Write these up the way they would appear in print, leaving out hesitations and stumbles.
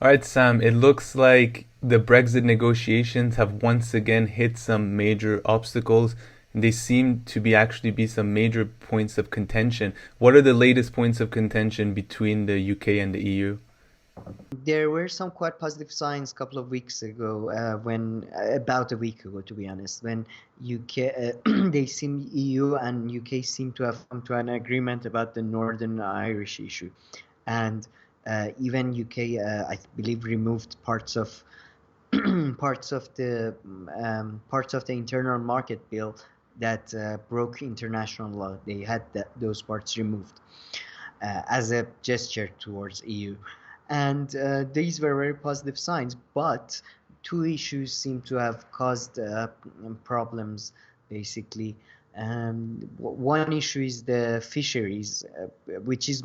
All right, Sam, it looks like the Brexit negotiations have once again hit some major obstacles. And they seem to be actually be some major points of contention. What are the latest points of contention between the UK and the EU? There were some quite positive signs a couple of weeks ago, when about a week ago, to be honest, when UK, EU and UK seem to have come to an agreement about the Northern Irish issue, and even UK, I believe, removed parts of the internal market bill that broke international law. They had those parts removed as a gesture towards EU. And these were very positive signs, but two issues seem to have caused problems, basically. One issue is the fisheries, which is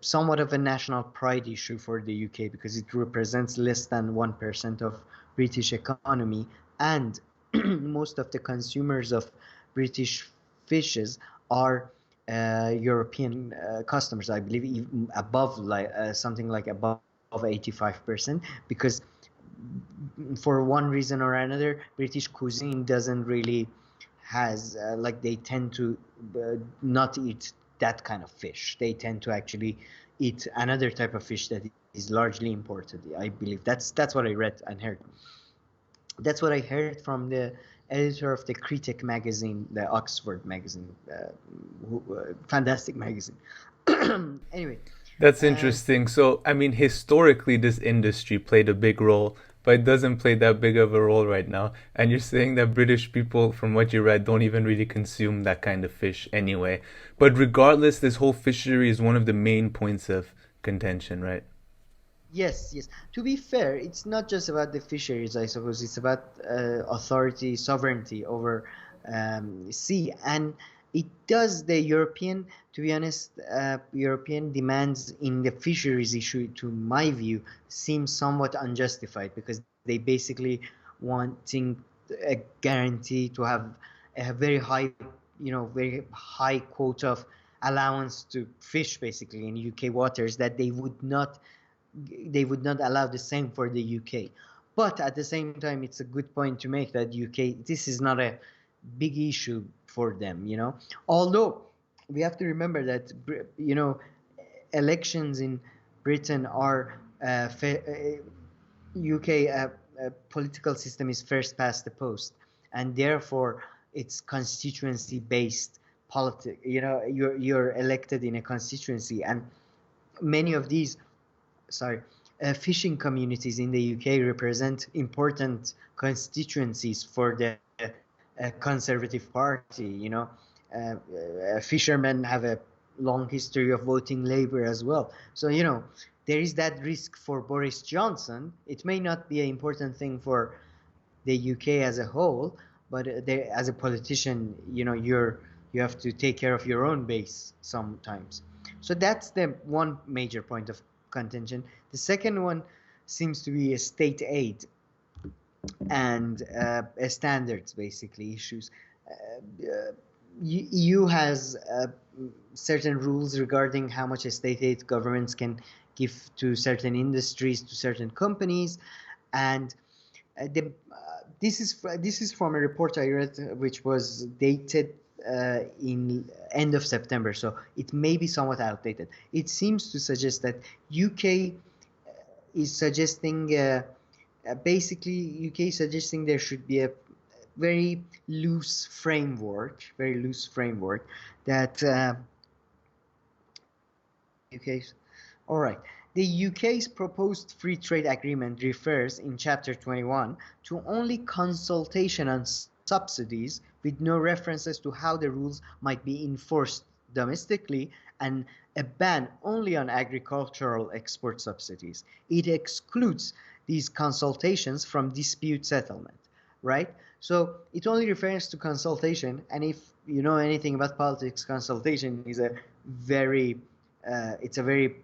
somewhat of a national pride issue for the UK because it represents less than 1% of British economy, and most of the consumers of British fishes are European customers. I believe even above something like above 85%, because for one reason or another, British cuisine doesn't really has like they tend to not eat that kind of fish. They tend to actually eat another type of fish that is largely imported. I believe that's what I read and heard. That's what I heard from the editor of the Critic magazine, the Oxford magazine, fantastic magazine. Anyway, That's uh, interesting. So, I mean, historically, this industry played a big role, but it doesn't play that big of a role right now. And you're saying that British people, from what you read, don't even really consume that kind of fish anyway. But regardless, this whole fishery is one of the main points of contention, right? yes, yes. To be fair, it's not just about the fisheries, I suppose. It's about authority, sovereignty over sea. And it does the European, to be honest, European demands in the fisheries issue, to my view, seem somewhat unjustified because they basically wanting a guarantee to have a very high, very high quota of allowance to fish basically in UK waters that they would not allow the same for the UK. But at the same time, it's a good point to make that UK, this is not a big issue for them. Although we have to remember that, elections in Britain are UK political system is first past the post, and therefore it's constituency based politics. You're elected in a constituency, and many of these sorry, fishing communities in the UK represent important constituencies for the Conservative Party. Fishermen have a long history of voting Labour as well. So, there is that risk for Boris Johnson. It may not be an important thing for the UK as a whole, but as a politician, you have to take care of your own base sometimes. So that's the one major point of contention. The second one seems to be a state aid and standards, basically issues. EU has certain rules regarding how much state aid governments can give to certain industries, to certain companies, and this is from a report I read, which was dated in end of September, so it may be somewhat outdated. It seems to suggest that UK is suggesting, basically, UK is suggesting there should be a very loose framework that UK's. All right. The UK's proposed free trade agreement refers in Chapter 21 to only consultation on subsidies, with no references to how the rules might be enforced domestically, and a ban only on agricultural export subsidies. It excludes these consultations from dispute settlement, right? So it only refers to consultation, and if you know anything about politics, consultation is a very it's a very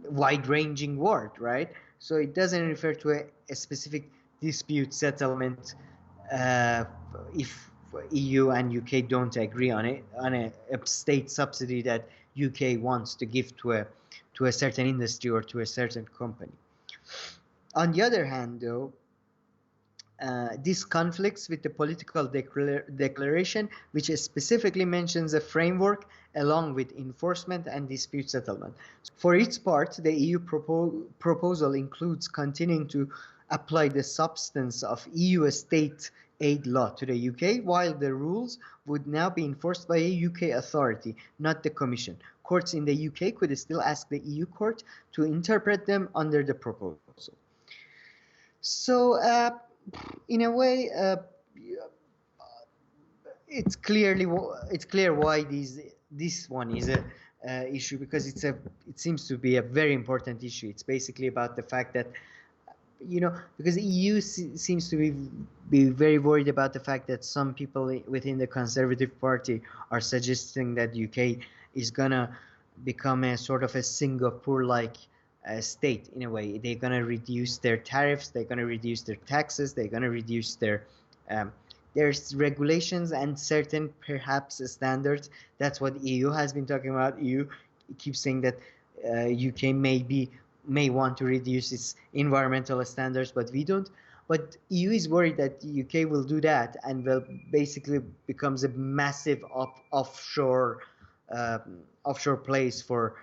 wide-ranging word, right? So it doesn't refer to a specific dispute settlement uh, if EU and UK don't agree on it, on a state subsidy that UK wants to give to a certain industry or to a certain company. On the other hand, though, this conflicts with the political declaration, which specifically mentions a framework along with enforcement and dispute settlement. For its part, the EU proposal includes continuing to apply the substance of EU state aid law to the UK, while the rules would now be enforced by a UK authority, not the Commission. Courts in the UK could still ask the EU court to interpret them under the proposal. So, in a way, it's clear why this one is a issue, because it seems to be a very important issue. It's basically about the fact that, because the EU seems to be very worried about the fact that some people within the Conservative Party are suggesting that UK is gonna become a sort of a Singapore-like state in a way. They're gonna reduce their tariffs, they're gonna reduce their taxes, they're gonna reduce um, there's regulations and certain perhaps standards. That's what EU has been talking about. EU keeps saying that UK may want to reduce its environmental standards, but we don't. But EU is worried that UK will do that and will basically becomes a massive offshore uh, offshore place for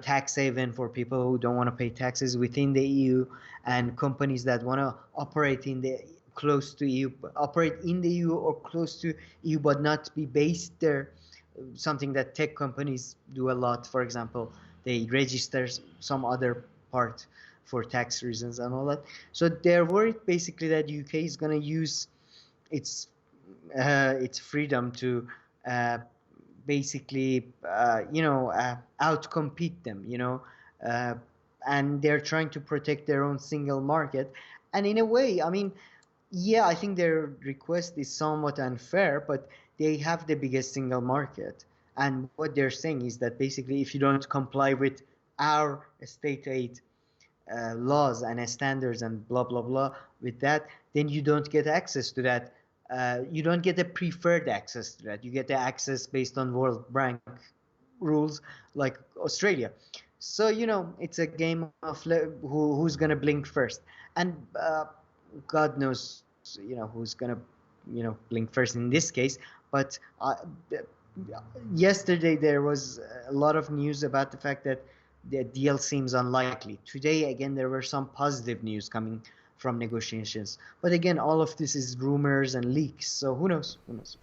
tax haven for people who don't want to pay taxes within the EU, and companies that want to operate in the close to EU, operate in the EU or close to EU, but not be based there. Something that tech companies do a lot. For example, they register some other part for tax reasons and all that. So they're worried basically that UK is going to use its freedom to uh, basically outcompete them, uh, and they're trying to protect their own single market. And in a way, I mean, yeah, I think their request is somewhat unfair, but they have the biggest single market. And what they're saying is that basically, if you don't comply with our state aid laws and standards and blah, blah, blah with that, then you don't get access to that. You don't get a preferred access to that. You get the access based on World Bank rules like Australia. So, it's a game of who's going to blink first. And God knows, who's gonna, blink first in this case. But yesterday there was a lot of news about the fact that the deal seems unlikely. Today again there were some positive news coming from negotiations. But again, all of this is rumors and leaks. So who knows? Who knows?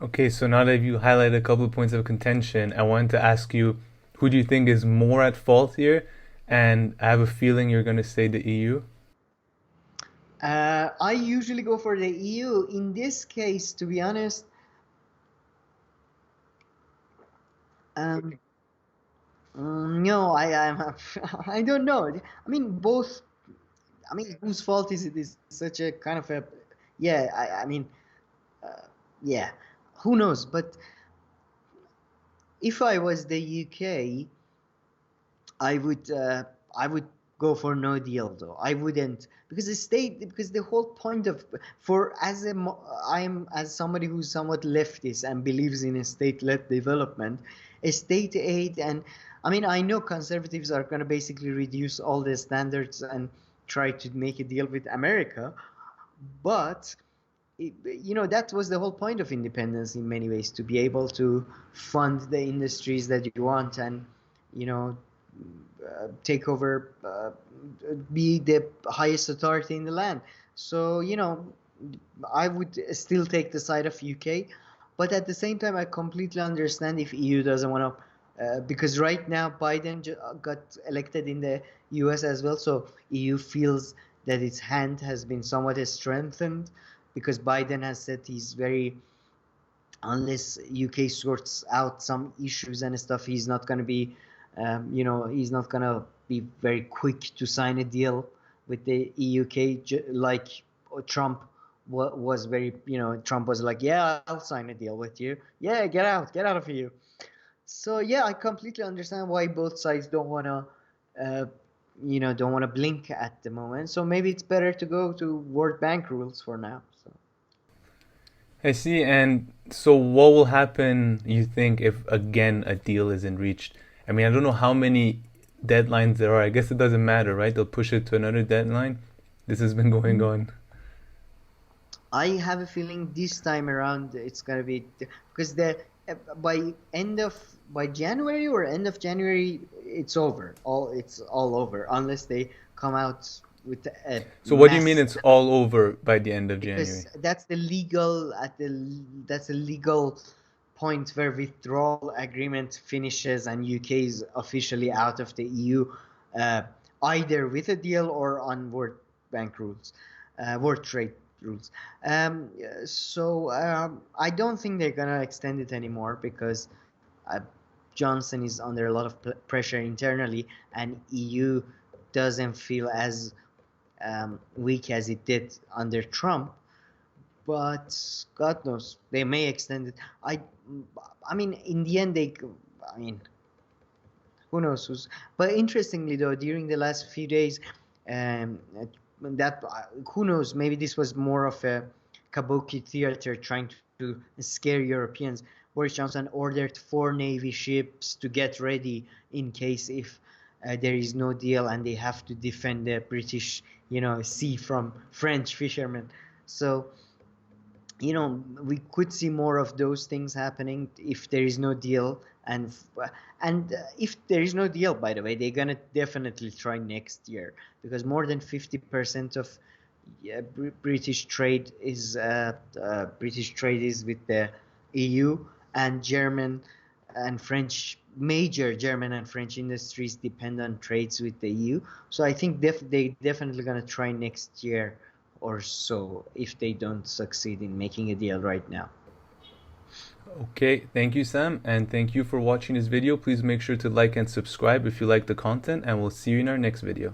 Okay, so now that you highlighted a couple of points of contention, I wanted to ask you, who do you think is more at fault here? And I have a feeling you're going to say the EU. I usually go for the EU. In this case, to be honest, um, no, I don't know. I mean, both. I mean, whose fault is it? Is such a kind of a, yeah. I mean, uh, yeah. Who knows? But if I was the UK, I would I would go for no deal though. I wouldn't, because the whole point of, for as a I'm as somebody who's somewhat leftist and believes in a state-led development, a state aid, and I mean, I know conservatives are going to basically reduce all the standards and try to make a deal with America, but that was the whole point of independence in many ways, to be able to fund the industries that you want, and you know take over, be the highest authority in the land. So I would still take the side of UK, but at the same time I completely understand if EU doesn't want to, because right now Biden got elected in the US as well, so EU feels that its hand has been somewhat strengthened, because Biden has said he's very, unless UK sorts out some issues and stuff, he's not going to be, he's not going to be very quick to sign a deal with the EUK, like Trump was very, Trump was like, yeah, I'll sign a deal with you. Yeah, get out of here. So yeah, I completely understand why both sides don't want to, don't want to blink at the moment. So maybe it's better to go to World Bank rules for now. So. I see. And so, what will happen, you think, if again a deal isn't reached? I mean, I don't know how many deadlines there are. I guess it doesn't matter, right? They'll push it to another deadline. This has been going on. I have a feeling this time around it's gonna be because the by end of by January or end of January it's over. It's all over unless they come out with a So what do you mean mass it's all over by the end of because January? that's the legal point where withdrawal agreement finishes and UK is officially out of the EU, uh, either with a deal or on World Bank rules, World Trade rules. I don't think they're gonna extend it anymore because uh, Johnson is under a lot of pressure internally, and EU doesn't feel as weak as it did under Trump. But God knows, they may extend it. I mean, in the end, I mean, who knows who's. But interestingly, though, during the last few days, um, that who knows, maybe this was more of a kabuki theater trying to scare Europeans. Boris Johnson ordered 4 Navy ships to get ready in case if there is no deal and they have to defend the British, sea from French fishermen. So we could see more of those things happening if there is no deal. And if there is no deal, by the way, they're gonna definitely try next year because more than 50% of British trade is with the EU, and major German and French industries depend on trades with the EU. So I think they definitely gonna try next year or so if they don't succeed in making a deal right now. Okay, thank you, Sam, and thank you for watching this video. Please make sure to like and subscribe if you like the content, and we'll see you in our next video.